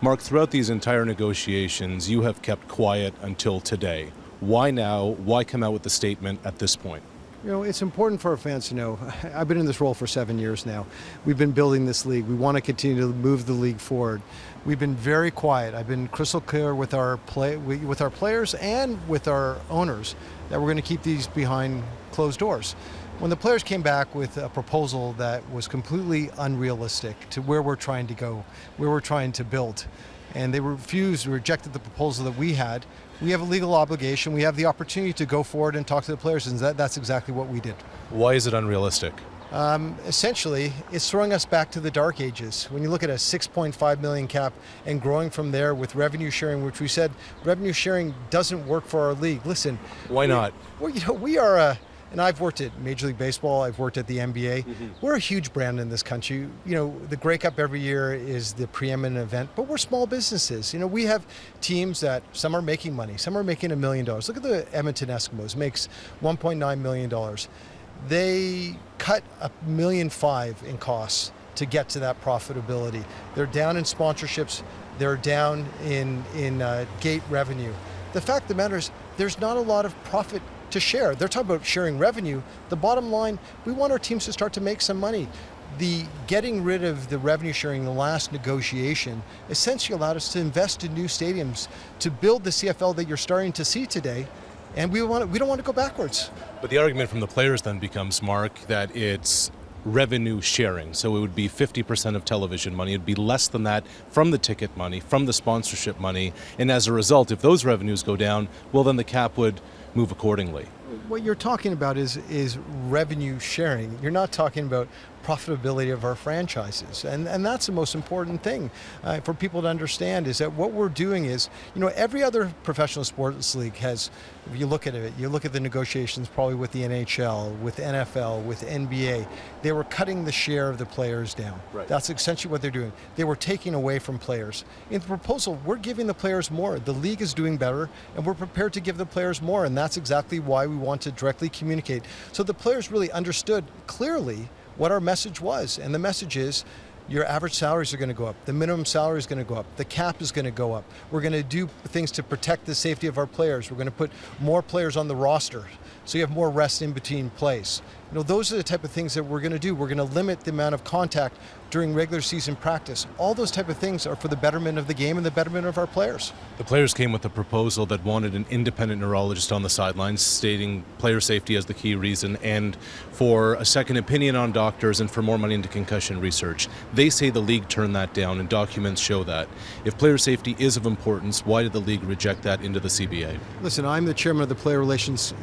Mark, throughout these entire negotiations, you have kept quiet until today. Why now? Why come out with the statement at this point? You know, it's important for our fans to know. I've been in this role for 7 years now. We've been building this league. We want to continue to move the league forward. We've been very quiet. I've been crystal clear with our players and with our owners that we're going to keep these behind closed doors. When the players came back with a proposal that was completely unrealistic to where we're trying to go, where we're trying to build, and they rejected the proposal that we had, we have a legal obligation. We have the opportunity to go forward and talk to the players, and that's exactly what we did. Why is it unrealistic? Essentially, it's throwing us back to the dark ages. When you look at a 6.5 million cap and growing from there with revenue sharing, which we said revenue sharing doesn't work for our league. Listen. Why not? We are and I've worked at Major League Baseball, I've worked at the NBA. We're a huge brand in this country. You know, the Grey Cup every year is the preeminent event, but we're small businesses. You know, we have teams that some are making money, some are making $1 million. Look at the Edmonton Eskimos, makes $1.9 million. They cut $1.5 million in costs to get to that profitability. They're down in sponsorships, they're down in gate revenue. The fact of the matter is, there's not a lot of profit to share. They're talking about sharing revenue. The bottom line, we want our teams to start to make some money. The getting rid of the revenue sharing in the last negotiation essentially allowed us to invest in new stadiums, to build the CFL that you're starting to see today, and we don't want to go backwards. But the argument from the players then becomes, Mark, that it's revenue sharing. So it would be 50% of television money. It'd be less than that from the ticket money, from the sponsorship money. And as a result, if those revenues go down, well, then the cap would move accordingly. What you're talking about is revenue sharing. You're not talking about profitability of our franchises. And that's the most important thing for people to understand, is that what we're doing is, you know, every other professional sports league has, if you look at it, you look at the negotiations probably with the NHL, with NFL, with NBA, they were cutting the share of the players down. Right. That's essentially what they're doing. They were taking away from players. In the proposal, we're giving the players more. The league is doing better, and we're prepared to give the players more, and that's exactly why we want to directly communicate. So the players really understood clearly what our message was, and the message is your average salaries are going to go up, the minimum salary is going to go up, the cap is going to go up. We're going to do things to protect the safety of our players. We're going to put more players on the roster so you have more rest in between plays. You know, those are the type of things that we're going to do. We're going to limit the amount of contact during regular season practice. All those type of things are for the betterment of the game and the betterment of our players. The players came with a proposal that wanted an independent neurologist on the sidelines, stating player safety as the key reason, and for a second opinion on doctors and for more money into concussion research. They say the league turned that down, and documents show that. If player safety is of importance, why did the league reject that into the CBA? Listen, I'm the chairman of the Player Relations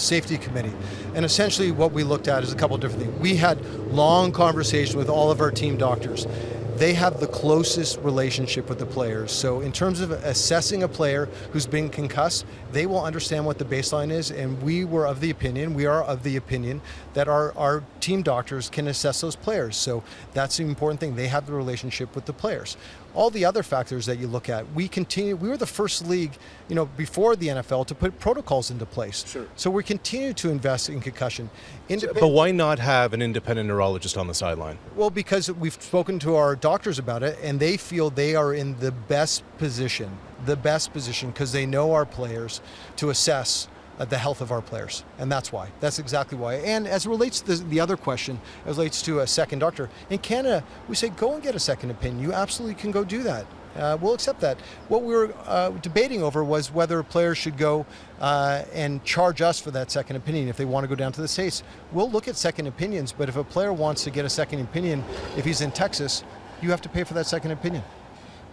Safety Committee, and essentially what we looked at is a couple of different things. We had long conversations with all of our team doctors. They have the closest relationship with the players. So in terms of assessing a player who's been concussed, they will understand what the baseline is, and we are of the opinion that our team doctors can assess those players. So that's the important thing. They have the relationship with the players. All the other factors that you look at, we were the first league, you know, before the NFL to put protocols into place. Sure. So we continue to invest in concussion. But why not have an independent neurologist on the sideline? Well, because we've spoken to our doctors about it, and they feel they are in the best position because they know our players to assess the health of our players, and that's why. That's exactly why. And as it relates to the other question, as it relates to a second doctor, in Canada, we say go and get a second opinion. You absolutely can go do that. We'll accept that. What we were debating over was whether players should go and charge us for that second opinion if they want to go down to the States. We'll look at second opinions, but if a player wants to get a second opinion, if he's in Texas, you have to pay for that second opinion.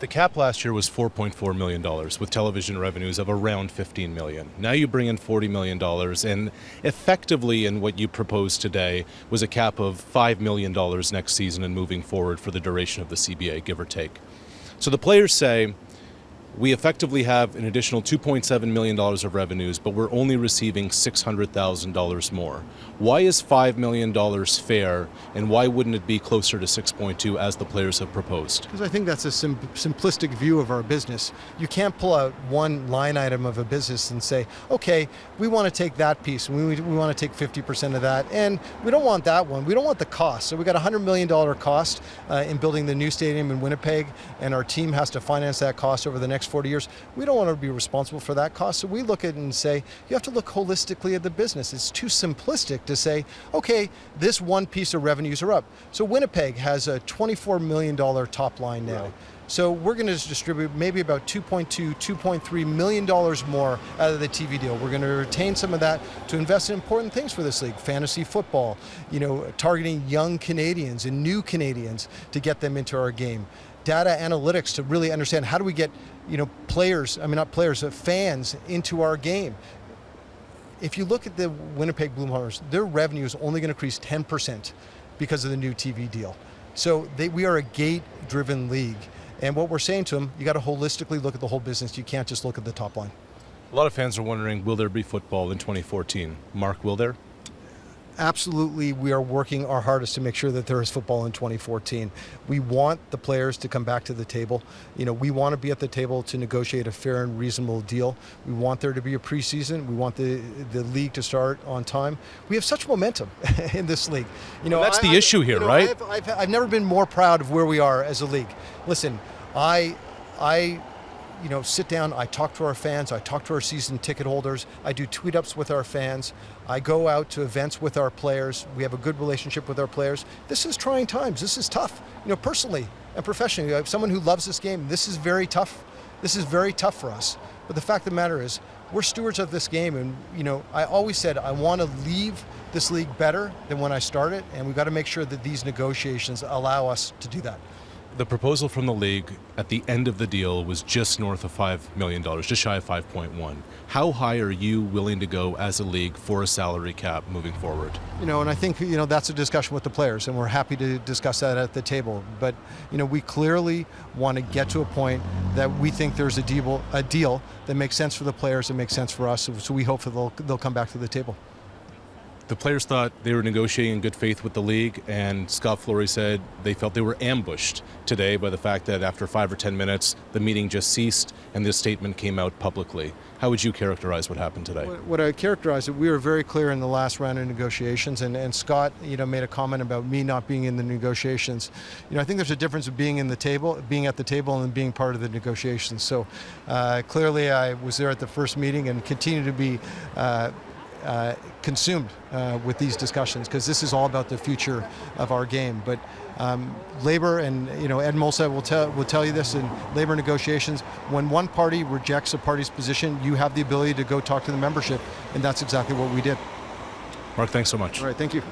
The cap last year was $4.4 million with television revenues of around $15 million. Now you bring in $40 million, and effectively in what you proposed today was a cap of $5 million next season and moving forward for the duration of the CBA, give or take. So the players say, We effectively have an additional $2.7 million of revenues, but we're only receiving $600,000 more. Why is $5 million fair, and why wouldn't it be closer to 6.2 as the players have proposed? Because I think that's a simplistic view of our business. You can't pull out one line item of a business and say, okay, we want to take that piece, and we want to take 50% of that, and we don't want that one. We don't want the cost. So we got a $100 million cost in building the new stadium in Winnipeg, and our team has to finance that cost over the next 40 years. We don't want to be responsible for that cost. So we look at it and say, you have to look holistically at the business. It's too simplistic to say, okay, this one piece of revenues are up. So Winnipeg has a $24 million top line now. Right. So we're going to distribute maybe about $2.2, $2.3 million more out of the TV deal. We're going to retain some of that to invest in important things for this league, fantasy football, targeting young Canadians and new Canadians to get them into our game. Data analytics to really understand how do we get fans into our game. If you look at the Winnipeg Blue Bombers, their revenue is only going to increase 10% because of the new TV deal. So we are a gate-driven league. And what we're saying to them, you got to holistically look at the whole business. You can't just look at the top line. A lot of fans are wondering, will there be football in 2014? Mark, will there? Absolutely, we are working our hardest to make sure that there is football in 2014. We want the players to come back to the table. We want to be at the table to negotiate a fair and reasonable deal. We want there to be a preseason. We want the league to start on time. We have such momentum in this league. That's the issue here, right? I've never been more proud of where we are as a league. Listen, I sit down, I talk to our fans, I talk to our season ticket holders, I do tweet ups with our fans, I go out to events with our players, we have a good relationship with our players. This is trying times, this is tough. Personally and professionally, I'm someone who loves this game, this is very tough. This is very tough for us. But the fact of the matter is, we're stewards of this game, and I always said I want to leave this league better than when I started, and we've got to make sure that these negotiations allow us to do that. The proposal from the league at the end of the deal was just north of $5 million, just shy of 5.1. How high are you willing to go as a league for a salary cap moving forward? And I think, that's a discussion with the players, and we're happy to discuss that at the table. But, we clearly want to get to a point that we think there's a deal that makes sense for the players and makes sense for us, so we hope that they'll come back to the table. The players thought they were negotiating in good faith with the league, and Scott Flory said they felt they were ambushed today by the fact that after 5 or 10 minutes, the meeting just ceased and this statement came out publicly. How would you characterize what happened today? What I characterize it, we were very clear in the last round of negotiations, and Scott, made a comment about me not being in the negotiations. I think there's a difference of being at the table, and being part of the negotiations. So clearly, I was there at the first meeting and continue to be consumed with these discussions, because this is all about the future of our game. But labor, and Ed Molsa will tell you this, in labor negotiations, when one party rejects a party's position, you have the ability to go talk to the membership, and that's exactly what we did. Mark, thanks so much. All right, thank you.